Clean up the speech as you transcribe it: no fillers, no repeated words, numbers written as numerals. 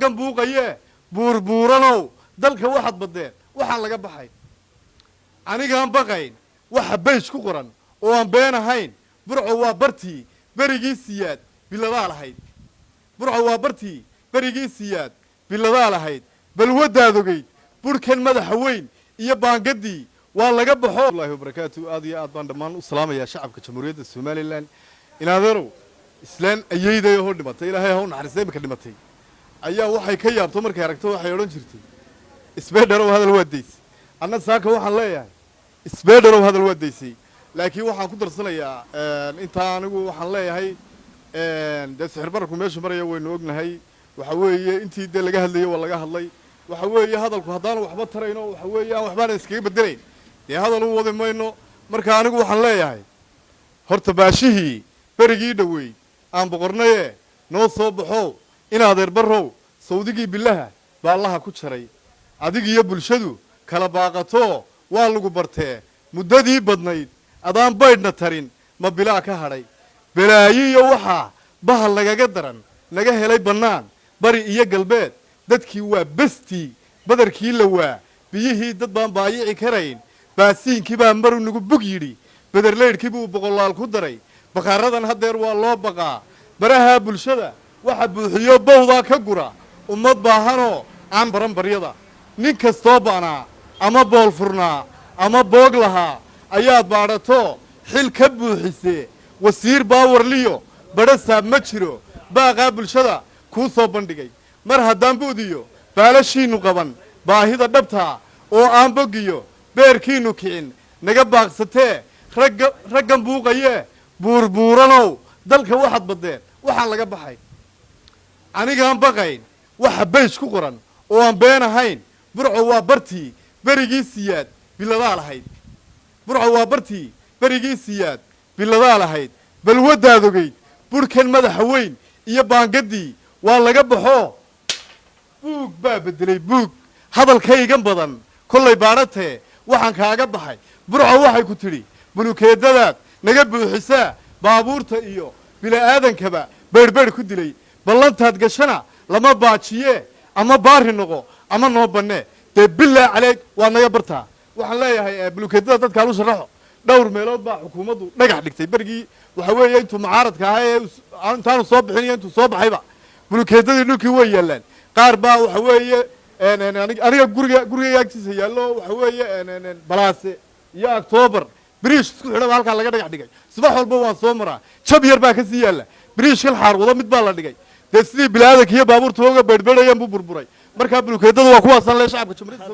raggan buuqaye buurbuuranow dalka waxaad badeen waxaa laga baxay anigaan baqayn waxa beej ku qoran oo aan been ahayn burco waa bartii berigii siyaad biladaa lahayd burco waa bartii berigii siyaad biladaa lahayd balwadaad ogeyd burkan madaxa weyn iyo baangadii waa laga baxo wallahi wabarakaatu aad iyo aad baan dhammaan u salaamayaa shacabka jamhuuriyadda Soomaaliland inaadeerow islaan ayayday oo dhimatay ilaahay ha u naxariistay marka dhimatay ayaa waxay ka yaabto markay aragto waxay oran jirtay isbeedharow hadal waa deysay anna saaka waxaan leeyahay isbeedharow hadal waa deysay laakiin waxaan ku darsanayaa inta anigu waxaan leeyahay de sixir barku meesha maraya waynu ognahay waxa weeye intii de laga hadlayay waa laga hadlay waxa weeye hadalku haddaan waxba tarayno waxa weeye aan waxbaan iskaga bedelayn dee hadal u wadi mayno marka anigu waxaan leeyahay horta baashihii berigii dhaweey aan boqornaye noo soo baxo in adeer barrow sawdigii billaha baa allaha ku jaray adigiyo bulshadu kala baaqato waa lagu bartee muddadii badnayd adaan baydhna tarin ma bilaa ka hadhay balaayiyo waxaa bahal nagaga daran naga helay bannaan bari iyo galbeed dadkii waa bestii badarkii la waa biyihii dad baan baayici karayn baasiinkii baa maru nagu bug yidhi bederleydhkii buu boqolaal ku daray bakhaaradan haddeer waa loo baqaa baraha bulshada waxa buuxiyo bowdaa ka gura ummad baahanoo aan baran baryada nin kastoo ba'naa ama bool furnaa ama boog lahaa ayaad baadhato xil ka buuxisee wasiir baawarliyo badha saab ma jiro baaqaa bulshada kuu soo bandhigay mar haddaan buudiyo baalashiinnu qaban baahida dhabtaa oo aan bogiyo beerkiinnu kicin naga baaqsatee raggan buuqaye buurbuuranow dalka waxaad badeen waxaa laga baxay anigaan baqayn waxa beej ku qoran oo aan been ahayn burco waa bartii berigii siyaad biladaa lahayd burco waa bartii berigii siyaad biladaa lahayd balwadaad ogeyd burkan madaxa weyn iyo baangadii waa laga baxo buug baa bedelay buug hadalkaygan badan kollay baadhatee waxaan kaaga baxay burco waxay ku tidhi bulukeedadaad naga buuxisaa baabuurta iyo bila'aadankaba beydhbeydh ku dilay ballantaad gashana lama baajiye ama baari noqo ama noo bannee dee bilaa caleeg waad naga bartaa waxaan leeyahay bulukeedada dadkaan u sharaxo dhowr meelood baa xukuumaddu dhagax dhigtay berigii waxa weeye intuu mucaaradka ahaa ee intaanu soo bixin iyo intuu soo baxayba bulukeedadii dhulkii way yaallaan qaar baa waxa weeye aniga gurigayga agtiisa yaallo waxa weeye balaase iyo octoobar biriish isku xidhaba halkaa laga dhagax dhigay subax walba waan soo maraa jab yar baa ka sii yaalla biriish kal xaar wado mid baa la dhigay dee sidii bilaadanka iyo baabuurta ooga beydhbeydhayaan buu burburay markaa bulukeedada waa kuwaasaan le shacabka jamhuuriyadda